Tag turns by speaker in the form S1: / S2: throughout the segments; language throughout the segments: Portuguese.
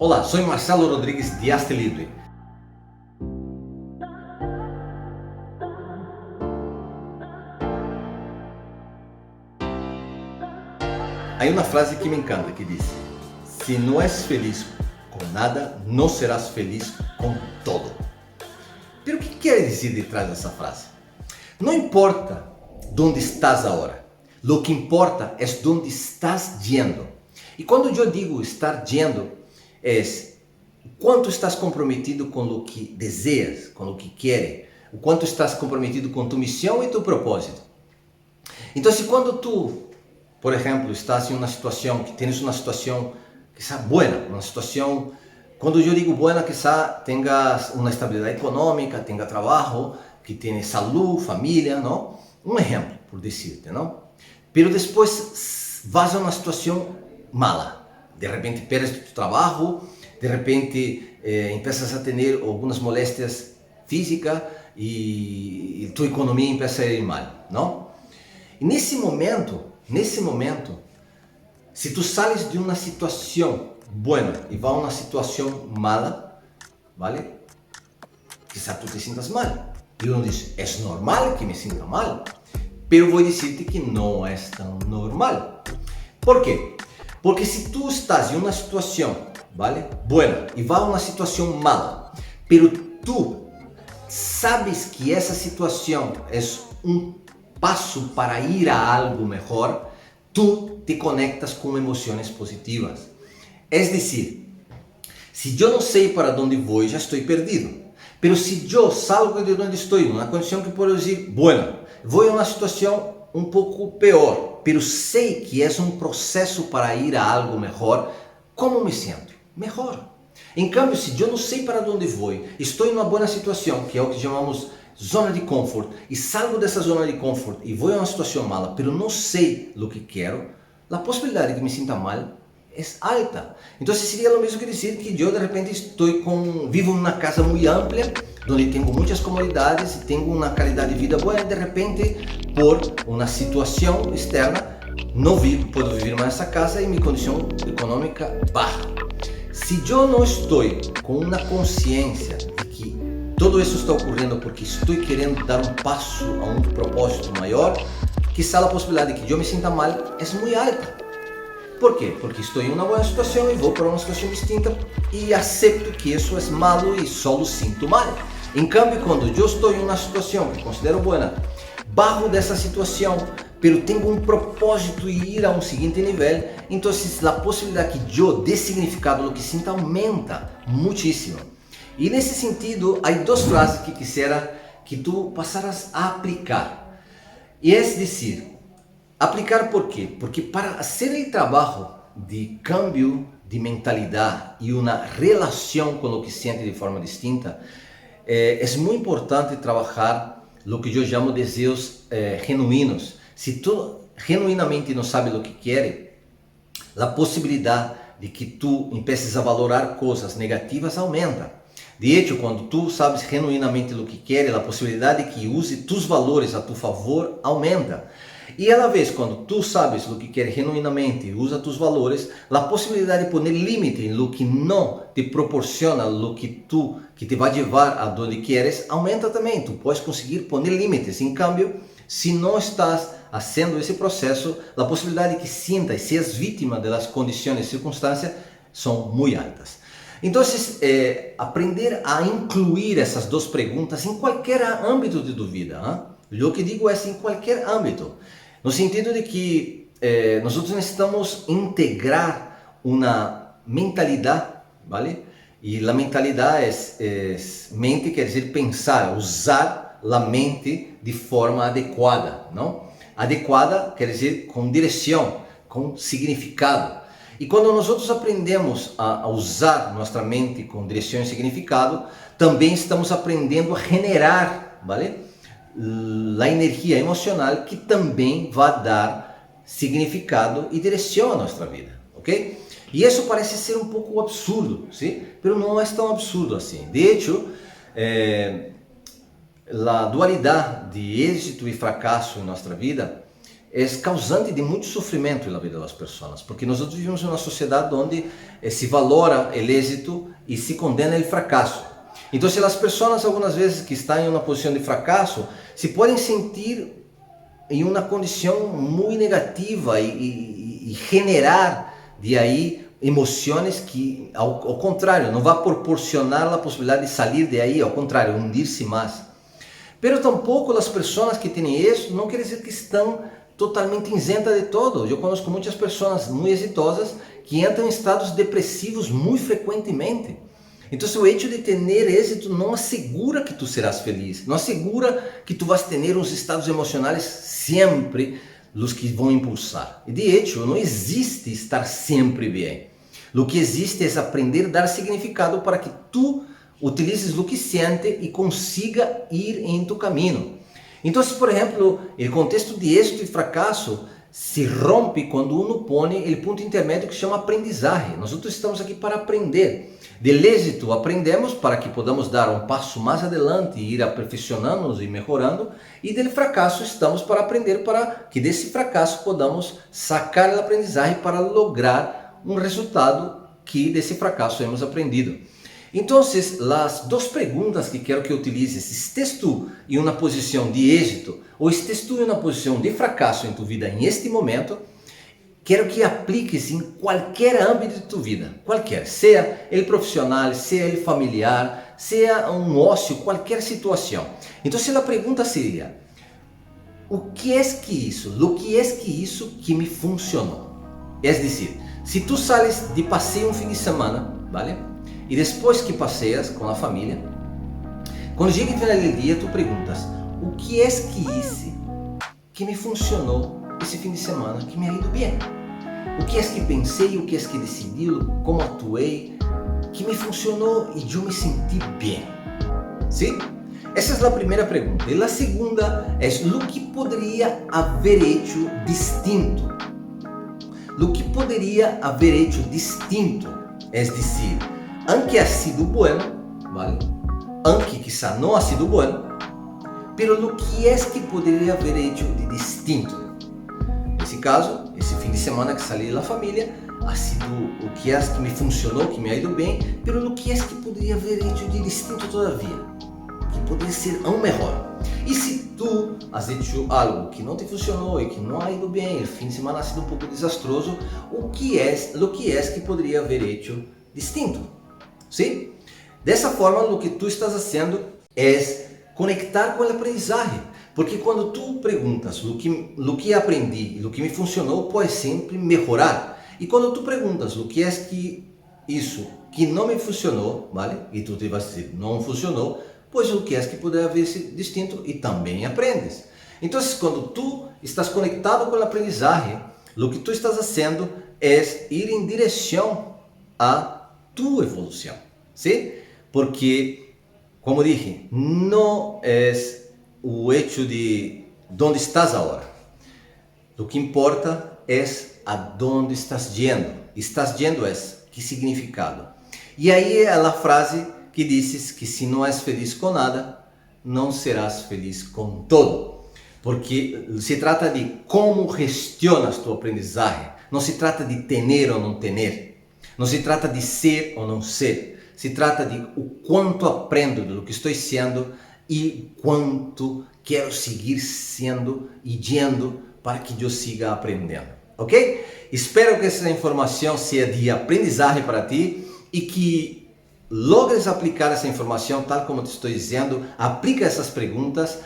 S1: Olá, soy Marcelo Rodríguez de Hazte Libre. Hay una frase que me encanta que dice: si no es feliz con nada, no serás feliz con todo. Pero ¿qué quiere decir detrás de esa frase? No importa dónde estás ahora, lo que importa es dónde estás yendo. Y cuando yo digo estar yendo, es quanto estás comprometido com o que deseas, com o que quieres, o quanto estás comprometido com tu missão e tu propósito. Então, se quando tu, por exemplo, estás em uma situação, que tens uma situação quizá buena, uma situação, quando eu digo buena, quizá tengas uma estabilidade econômica, tenha trabalho, que tenhas saúde, família, não? Um exemplo, por dizer-te, não? Pero depois vas a uma situação mala, de repente perdes tu trabalho, de repente empiezas a ter algumas moléstias físicas e tua economia empieza a ir mal, não? E nesse momento, se tu sales de uma situação boa e vai a uma situação mala, ¿vale? Quizá tu te sientas mal. E uno diz, é normal que me sinta mal, pero vou dizer-te que não é tão normal. Por quê? Porque se tu estás em uma situação, ¿vale? Buena, e vai a uma situação mala, pero tu sabes que essa situação é um passo para ir a algo melhor, tu te conectas com emoções positivas. É decir, se eu não sei para onde vou, já estou perdido. Pero se eu salgo de onde estou, numa condição que posso dizer, bueno, vou a uma situação um pouco pior, pero sei que é um processo para ir a algo melhor, como me sinto? Melhor. Em cambio, se eu não sei para onde vou, estou em uma boa situação, que é o que chamamos zona de confort, e salgo dessa zona de confort e vou a uma situação mala, pero não sei o que quero, a possibilidade de que me sinta mal é alta. Então seria o mesmo que dizer que eu de repente vivo em uma casa muito ampla, onde tenho muitas comodidades e tenho uma qualidade de vida boa, e de repente, por uma situação externa, não posso viver mais nessa casa e minha condição econômica baixa. Se eu não estou com uma consciência de que tudo isso está ocorrendo porque estou querendo dar um passo a um propósito maior, quizá a possibilidade de que eu me sinta mal é muito alta. Por quê? Porque estou em uma boa situação e vou para uma situação distinta e aceito que isso é malo e só o sinto mal. Em cambio, quando eu estou em uma situação que considero boa, bajo dessa situação, pero tenho um propósito e ir a um seguinte nível, então a possibilidade que eu dê significado ao que sinto aumenta muitíssimo. E nesse sentido, há duas frases que quisiera que tu passaras a aplicar. E é dizer, aplicar por quê? Porque para fazer o trabalho de cambio de mentalidade e uma relação com o que sente de forma distinta, é muito importante trabalhar o que eu chamo de desejos genuínos. Se tu genuinamente não sabes o que quer, a possibilidade de que tu empeces a valorar coisas negativas aumenta. De hecho, quando tu sabes genuinamente o que quer, a possibilidade de que use tus valores a tu favor aumenta. E a la vez, quando tu sabes o que quer genuinamente e usa tus valores, a possibilidade de poner límite em lo que não te proporciona o que te vai levar a donde queres aumenta também. Tu podes conseguir poner límites. Em cambio, se não estás fazendo esse processo, a possibilidade de que sintas e seas vítima das condições e circunstâncias são muito altas. Então, aprender a incluir essas duas perguntas em qualquer âmbito de tua vida. O que digo é em qualquer âmbito. No sentido de que nós necessitamos integrar uma mentalidade, ¿vale? E a mentalidade mente, quer dizer pensar, usar a mente de forma adequada, não? Adequada quer dizer com direção, com significado. E quando nós aprendemos a usar nossa mente com direção e significado, também estamos aprendendo a generar, ¿vale? A energia emocional que também vai dar significado e direção à nossa vida, ok? E isso parece ser um pouco absurdo, sim? Mas não é tão absurdo assim. De hecho, a dualidade de êxito e fracasso em nossa vida é causante de muito sofrimento na vida das pessoas, porque nós vivimos em uma sociedade onde se valora o êxito e se condena o fracasso. Então, as pessoas algumas vezes que estão em uma posição de fracasso se podem sentir em uma condição muito negativa e generar de aí emoções que, ao contrário, não vai proporcionar a possibilidade de sair de aí, ao contrário, hundir-se mais. Pero tampouco as pessoas que têm isso não quer dizer que estão totalmente isentas de todo. Eu conheço muitas pessoas muito exitosas que entram em estados depressivos muito frequentemente. Então, o hecho de ter êxito não assegura que tu serás feliz, não assegura que tu vas ter uns estados emocionais sempre os que vão impulsar. E de hecho, não existe estar sempre bem. O que existe é aprender a dar significado para que tu utilizes o que sente e consiga ir em tu caminho. Então, por exemplo, o contexto de êxito e fracasso se rompe quando uno põe o ponto intermédio que chama aprendizagem. Nós estamos aqui para aprender. Del êxito aprendemos para que podamos dar um passo mais adiante e ir aperfeiçoando-nos e melhorando, e del fracasso estamos para aprender para que desse fracasso podamos sacar a aprendizagem para lograr um resultado que desse fracasso hemos aprendido. Então, as duas perguntas que quero que utilizes: estés tu em uma posição de êxito ou estés tu em uma posição de fracasso em tu vida em este momento, quero que apliques em qualquer âmbito de tu vida, qualquer, seja ele profissional, seja ele familiar, seja um ócio, qualquer situação. Então, a pergunta seria: o que é que isso que me funcionou? É dizer, se tu sales de passeio um fim de semana, vale? E depois que passeias com a família, quando chega no final do dia, tu perguntas: o que é que hice que me funcionou esse fim de semana, que me ha ido bem? O que é que pensei, o que é que decidi, como atuei, que me funcionou e eu me senti bem? Sim? Essa é a primeira pergunta. E a segunda é: o que poderia haver hecho distinto? O que poderia haver hecho distinto? É dizer, aunque ha sido bueno, ¿vale? Aunque quizá no ha sido bueno, pero lo que es que poderia haber hecho de distinto? Nesse caso, esse fim de semana que saí da família, ha sido o que é que me funcionou, que me ha ido bem, pero lo que é que poderia haber hecho de distinto todavia, que poderia ser aún melhor. E se tu has hecho algo que não te funcionou e que não ha ido bem, o fim de semana ha sido um pouco desastroso, o que é que poderia haver hecho distinto? Sim? Dessa forma, o que tu estás fazendo é conectar com a aprendizagem, porque quando tu perguntas o que aprendi, o que me funcionou, pode sempre melhorar. E quando tu perguntas o que é que isso que não me funcionou, vale? E tu te vas dizer não funcionou, pois o que é que poderia haver sido distinto e também aprendes. Então, quando tu estás conectado com a aprendizagem, o que tu estás fazendo é ir em direção a tu evolução, sim? Porque, como dije, não é o hecho de onde estás agora. O que importa é aonde estás yendo. Estás yendo é que significado. E aí é a frase que dizes que se não és feliz com nada, não serás feliz com todo. Porque se trata de como gestionas tu aprendizagem. Não se trata de ter ou não ter. Não se trata de ser ou não ser, se trata de o quanto aprendo do que estou sendo e quanto quero seguir sendo e yendo para que eu siga aprendendo, ok? Espero que essa informação seja de aprendizagem para ti e que logres aplicar essa informação tal como te estou dizendo. Aplica essas perguntas,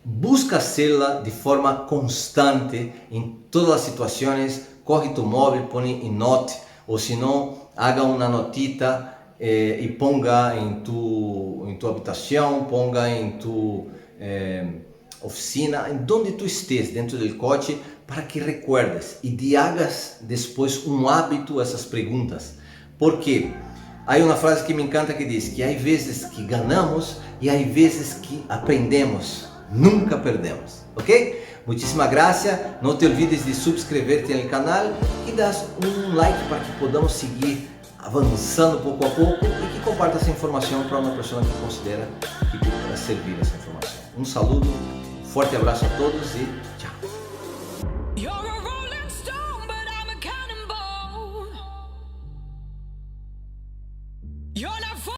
S1: busca hacerla de forma constante em todas as situações. Corre tu móvel, põe em note, ou se não, haga uma notita e ponga em tu habitação, ponga em tu oficina, em donde tu estés, dentro do coche, para que recuerdes e te hagas depois um hábito essas perguntas. Porque há uma frase que me encanta que diz que há vezes que ganhamos e há vezes que aprendemos, nunca perdemos, ok? Muitíssimas graças, não te olvides de subscrever-te no canal e dar um like para que podamos seguir avançando pouco a pouco e que comparta essa informação para uma pessoa que considera que poderá servir essa informação. Um saludo, forte abraço a todos e